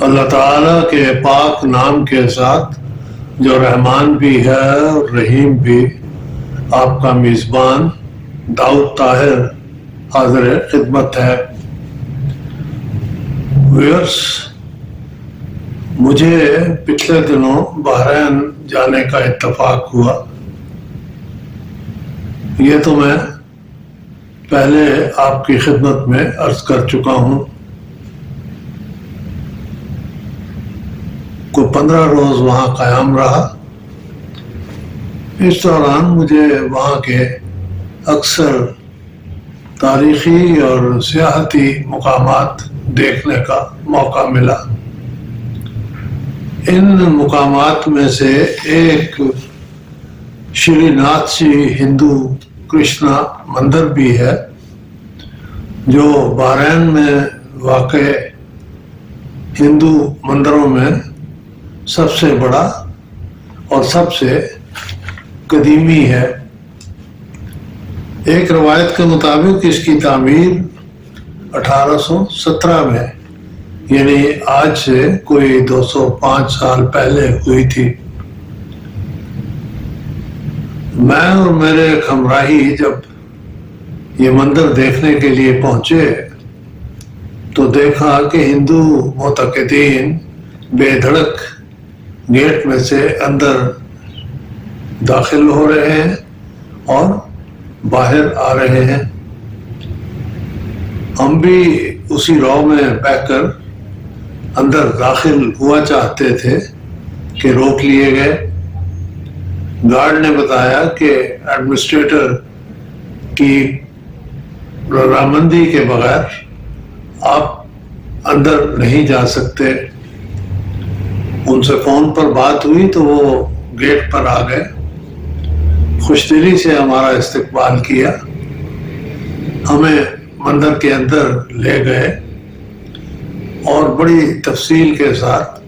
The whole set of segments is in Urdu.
اللہ تعالیٰ کے پاک نام کے ساتھ جو رحمان بھی ہے اور رحیم بھی، آپ کا میزبان داؤد طاہر حاضر خدمت ہے۔ ویورس، مجھے پچھلے دنوں بحرین جانے کا اتفاق ہوا۔ یہ تو میں پہلے آپ کی خدمت میں عرض کر چکا ہوں۔ کو 15 روز وہاں قیام رہا۔ اس دوران مجھے وہاں کے اکثر تاریخی اور سیاحتی مقامات دیکھنے کا موقع ملا۔ ان مقامات میں سے ایک شری ناتھ جی ہندو کرشنا مندر بھی ہے، جو بحرین میں واقع ہندو مندروں میں سب سے بڑا اور سب سے قدیمی ہے۔ ایک روایت کے مطابق اس کی تعمیر 1817 میں، یعنی آج سے کوئی 205 سال پہلے ہوئی تھی۔ میں اور میرے ایک ہمراہی جب یہ مندر دیکھنے کے لیے پہنچے تو دیکھا کہ ہندو معتقدین بے دھڑک گیٹ میں سے اندر داخل ہو رہے ہیں اور باہر آ رہے ہیں۔ ہم بھی اسی رو میں بیٹھ کر اندر داخل ہوا چاہتے تھے کہ روک لیے گئے۔ گارڈ نے بتایا کہ ایڈمنسٹریٹر کی رضامندی کے بغیر آپ اندر نہیں جا سکتے۔ ان سے فون پر بات ہوئی تو وہ گیٹ پر آ گئے، خوش دلی سے ہمارا استقبال کیا، ہمیں مندر کے اندر لے گئے اور بڑی تفصیل کے ساتھ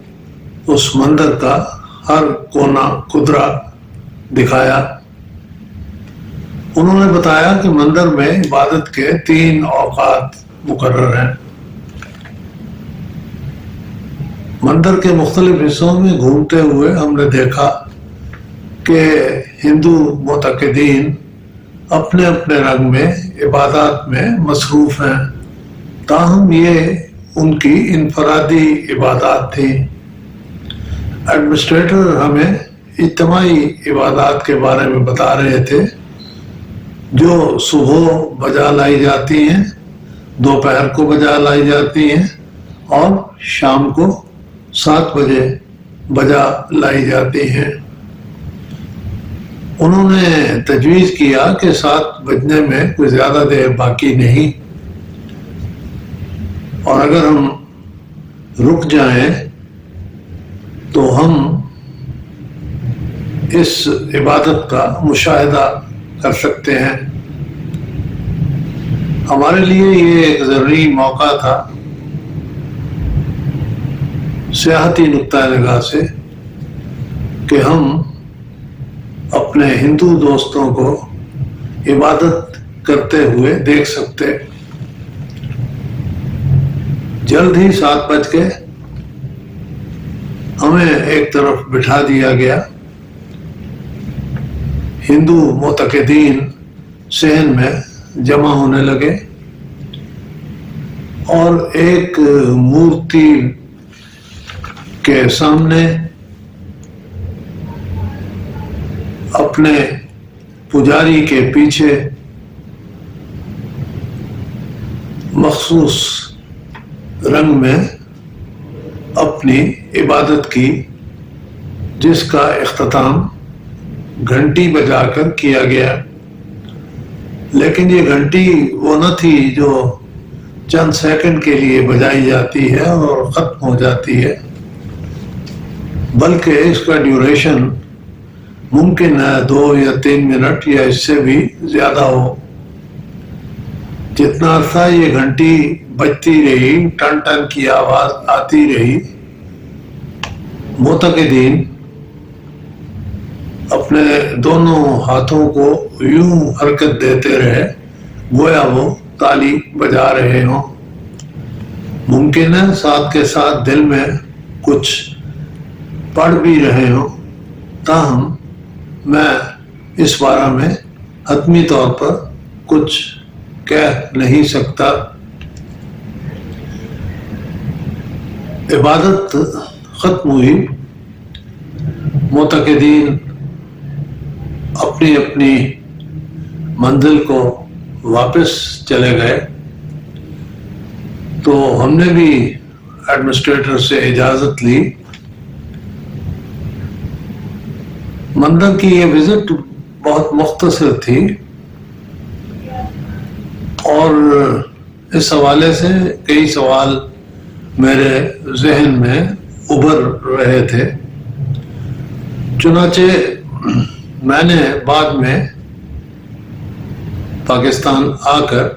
اس مندر کا ہر کونا قدرہ دکھایا۔ انہوں نے بتایا کہ مندر میں عبادت کے 3 اوقات مقرر ہیں۔ مندر کے مختلف حصوں میں گھومتے ہوئے ہم نے دیکھا کہ ہندو معتقدین اپنے اپنے رنگ میں عبادات میں مصروف ہیں، تاہم یہ ان کی انفرادی عبادات تھیں۔ ایڈمنسٹریٹر ہمیں اجتماعی عبادات کے بارے میں بتا رہے تھے، جو صبح بجا لائی جاتی ہیں، دوپہر کو بجا لائی جاتی ہیں اور شام کو 7 بجے بجا لائی جاتی ہیں۔ انہوں نے تجویز کیا کہ 7 بجنے میں کوئی زیادہ دیر باقی نہیں، اور اگر ہم رک جائیں تو ہم اس عبادت کا مشاہدہ کر سکتے ہیں۔ ہمارے لیے یہ ایک ضروری موقع تھا سیاحتی نقطۂ نگاہ سے کہ ہم اپنے ہندو دوستوں کو عبادت کرتے ہوئے دیکھ سکتے۔ جلد ہی 7 بج گئے، ہمیں ایک طرف بٹھا دیا گیا۔ ہندو معتقدین صحن میں جمع ہونے لگے اور ایک مورتی کے سامنے اپنے پجاری کے پیچھے مخصوص رنگ میں اپنی عبادت کی، جس کا اختتام گھنٹی بجا کر کیا گیا۔ لیکن یہ گھنٹی وہ نہ تھی جو چند سیکنڈ کے لیے بجائی جاتی ہے اور ختم ہو جاتی ہے، بلکہ اس کا ڈیوریشن ممکن ہے 2 یا 3 منٹ یا اس سے بھی زیادہ ہو۔ جتنا عرصہ یہ گھنٹی بجتی رہی، ٹن ٹن کی آواز آتی رہی، معتقدین اپنے دونوں ہاتھوں کو یوں حرکت دیتے رہے گویا وہ تالی بجا رہے ہوں۔ ممکن ہے ساتھ کے ساتھ دل میں کچھ پڑھ بھی رہے ہوں، تاہم میں اس بارے میں حتمی طور پر کچھ کہہ نہیں سکتا۔ عبادت ختم ہوئی، معتقدین اپنی اپنی منزل کو واپس چلے گئے، تو ہم نے بھی ایڈمنسٹریٹر سے اجازت لی۔ مندر کی یہ وزٹ بہت مختصر تھی، اور اس حوالے سے کئی سوال میرے ذہن میں ابھر رہے تھے۔ چنانچہ میں نے بعد میں پاکستان آ کر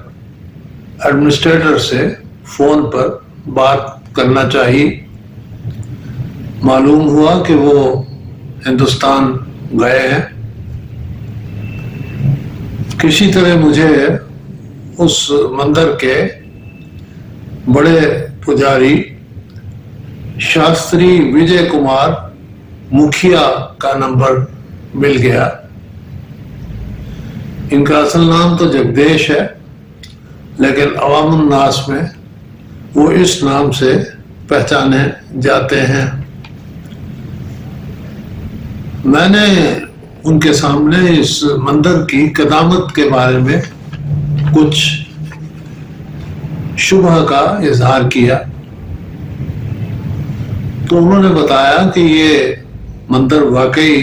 ایڈمنسٹریٹر سے فون پر بات کرنا چاہی۔ معلوم ہوا کہ وہ ہندوستان گئے ہیں۔ کسی طرح مجھے اس مندر کے بڑے پجاری شاستری وجے کمار مکھیا کا نمبر مل گیا۔ ان کا اصل نام تو جگدیش ہے، لیکن عوام الناس میں وہ اس نام سے پہچانے جاتے ہیں۔ میں نے ان کے سامنے اس مندر کی قدامت کے بارے میں کچھ شبہ کا اظہار کیا، تو انہوں نے بتایا کہ یہ مندر واقعی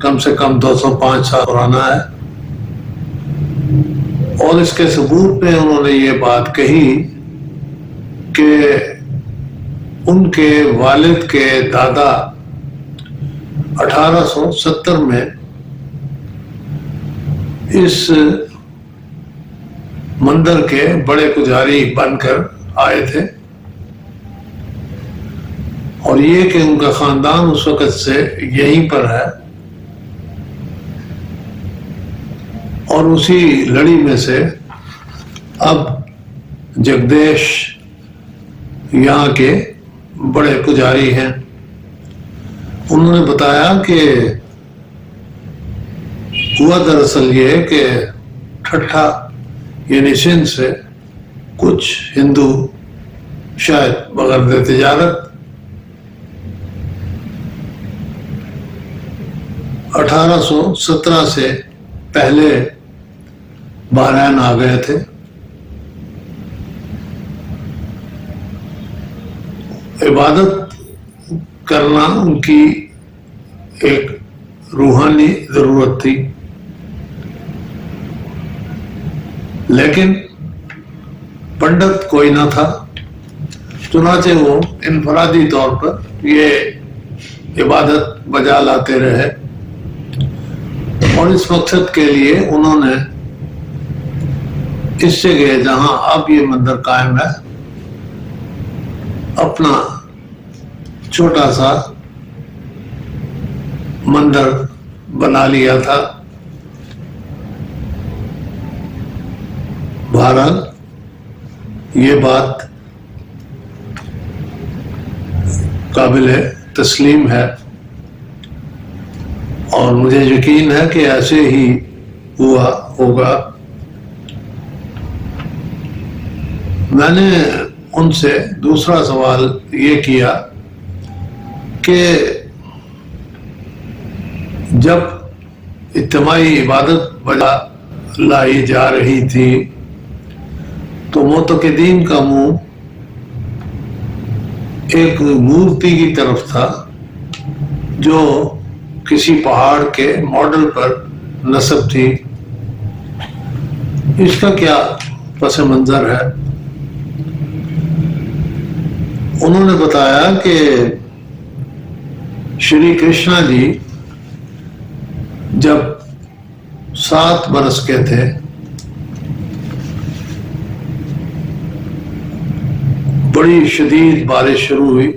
کم سے کم 205 سال پرانا ہے، اور اس کے ثبوت میں انہوں نے یہ بات کہی کہ ان کے والد کے دادا 1870 میں اس مندر کے بڑے پجاری بن کر آئے تھے، اور یہ کہ ان کا خاندان اس وقت سے یہیں پر ہے، اور اسی لڑی میں سے اب جگدیش یہاں کے بڑے پجاری ہیں۔ انہوں نے بتایا کہ ہوا دراصل یہ کہ ٹھٹھا یعنی سندھ سے کچھ ہندو شاید بغرض تجارت 1817 سے پہلے بحرین آ گئے تھے۔ عبادت کرنا ان کی ایک روحانی ضرورت تھی، لیکن پنڈت کوئی نہ تھا، چنانچہ وہ انفرادی طور پر یہ عبادت بجا لاتے رہے، اور اس مقصد کے لیے انہوں نے اس جگہ جہاں اب یہ مندر قائم ہے اپنا چھوٹا سا مندر بنا لیا تھا۔ بہرحال یہ بات قابل تسلیم ہے، اور مجھے یقین ہے کہ ایسے ہی ہوا ہوگا۔ میں نے ان سے دوسرا سوال یہ کیا کہ جب اجتماعی عبادت بجا لائی جا رہی تھی تو معتقدین کا منہ ایک مورتی کی طرف تھا جو کسی پہاڑ کے ماڈل پر نصب تھی۔ اس کا کیا پس منظر ہے؟ انہوں نے بتایا کہ شری کرشنا جی جب 7 برس کے تھے بڑی شدید بارش شروع ہوئی،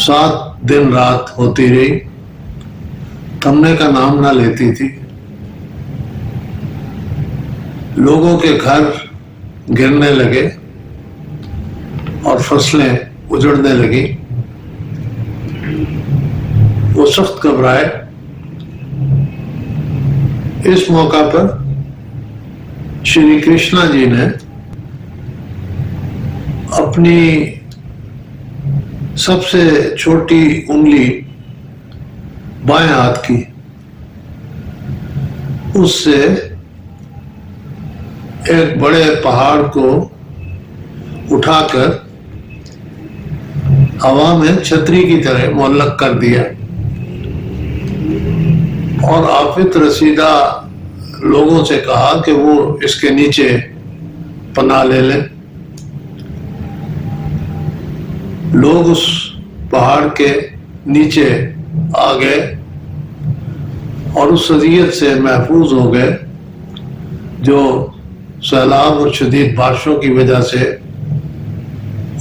7 دن رات ہوتی رہی، تھمنے کا نام نہ لیتی تھی۔ لوگوں کے گھر گرنے لگے، اور فصلیں اجڑنے لگی. وہ سخت گھبرائے. اس موقع پر شری کرشنا جی نے اپنی سب سے چھوٹی انگلی بائیں ہاتھ کی اس سے ایک بڑے پہاڑ کو اٹھا کر ہوا میں چھتری کی طرح معلق کر دیا اور آفت رسیدہ لوگوں سے کہا کہ وہ اس کے نیچے پناہ لے لیں. لوگ اس پہاڑ کے نیچے آ گئے اور اس اذیت سے محفوظ ہو گئے جو سیلاب اور شدید بارشوں کی وجہ سے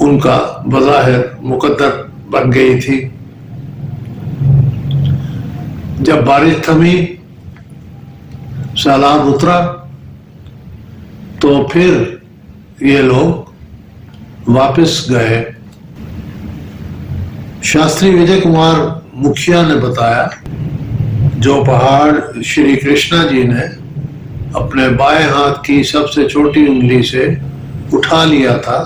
ان کا بظاہر مقدر بن گئی تھی. جب بارش تھمی، سیلاب اترا، تو پھر یہ لوگ واپس گئے. شاستری وجے کمار مکھیا نے بتایا جو پہاڑ شری کرشنا جی نے اپنے بائیں ہاتھ کی سب سے چھوٹی انگلی سے اٹھا لیا تھا،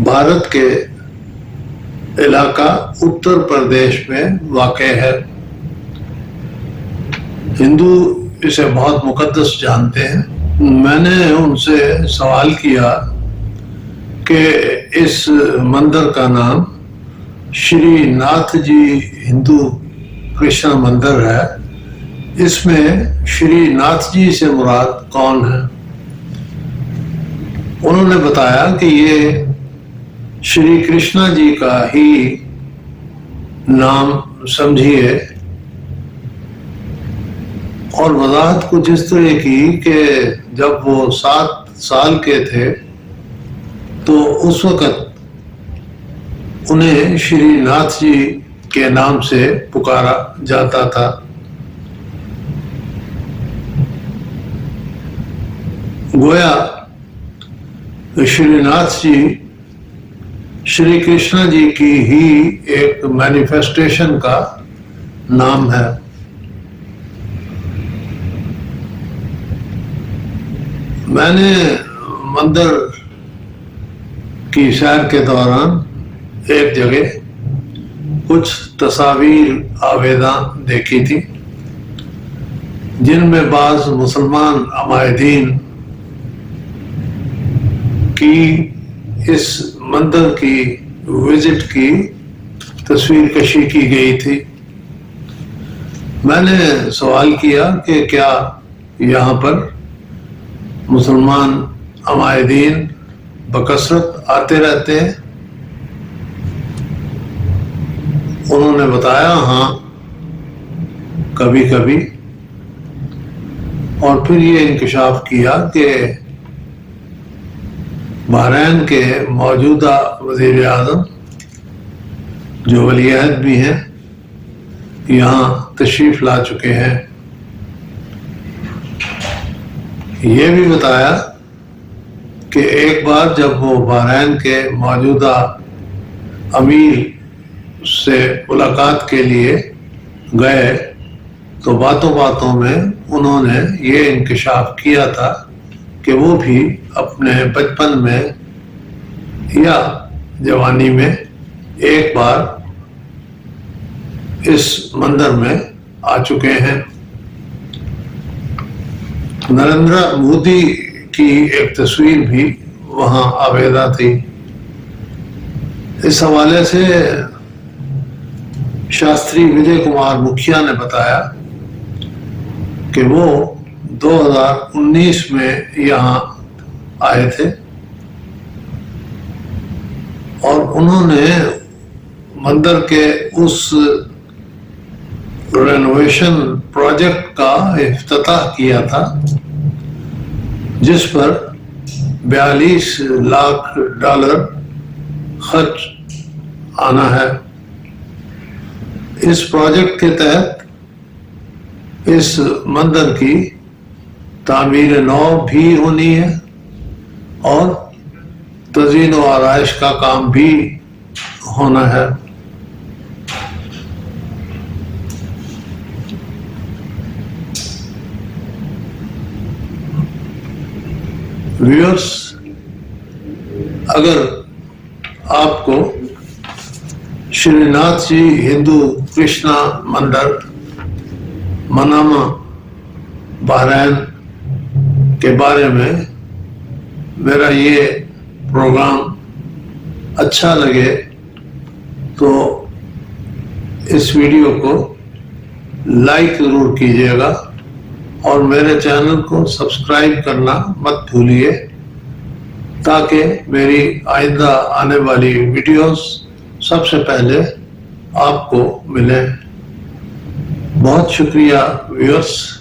بھارت کے علاقہ اتر پردیش میں واقع ہے. ہندو اسے بہت مقدس جانتے ہیں. میں نے ان سے سوال کیا کہ اس مندر کا نام شری ناتھ جی ہندو کرشنا مندر ہے، اس میں شری ناتھ جی سے مراد کون ہے؟ انہوں نے بتایا کہ یہ شری کرشنا جی کا ہی نام سمجھیے، اور وضاحت کچھ اس طرح کی کہ جب وہ 7 سال کے تھے تو اس وقت انہیں شری ناتھ جی کے نام سے پکارا جاتا تھا. گویا شری ناتھ جی شری کرشنا جی کی ہی ایک مینیفیسٹیشن کا نام ہے. میں نے مندر کی سیر کے دوران ایک جگہ کچھ تصاویر آویزاں دیکھی تھی جن میں بعض مسلمان عمائدین کی اس مندر کی وزٹ کی تصویر کشی کی گئی تھی. میں نے سوال کیا کہ کیا یہاں پر مسلمان عمائدین بکثرت آتے رہتے ہیں؟ انہوں نے بتایا ہاں، کبھی کبھی. اور پھر یہ انکشاف کیا کہ بحرین کے موجودہ وزیر اعظم جو ولی عہد بھی ہیں یہاں تشریف لا چکے ہیں. یہ بھی بتایا کہ ایک بار جب وہ بحرین کے موجودہ امیر سے ملاقات کے لیے گئے تو باتوں باتوں میں انہوں نے یہ انکشاف کیا تھا کہ وہ بھی اپنے بچپن میں یا جوانی میں ایک بار اس مندر میں آ چکے ہیں. نریندر مودی کی ایک تصویر بھی وہاں آویزہ تھی. اس حوالے سے شاستری وجے کمار مکھیا نے بتایا کہ وہ 2019 میں یہاں آئے تھے اور انہوں نے مندر کے اس رینوویشن پروجیکٹ کا افتتاح کیا تھا جس پر $42 لاکھ خرچ آنا ہے. اس پروجیکٹ کے تحت اس مندر کی تعمیر نو بھی ہونی ہے اور تزئین و آرائش کا کام بھی ہونا ہے۔ ویورس، اگر آپ کو شری ناتھ جی ہندو کرشنا مندر منامہ بحرین کے بارے میں میرا یہ پروگرام اچھا لگے تو اس ویڈیو کو لائک ضرور کیجیے گا اور میرے چینل کو سبسکرائب کرنا مت بھولیے تاکہ میری آئندہ آنے والی ویڈیوز سب سے پہلے آپ کو ملیں۔ بہت شکریہ ویورس۔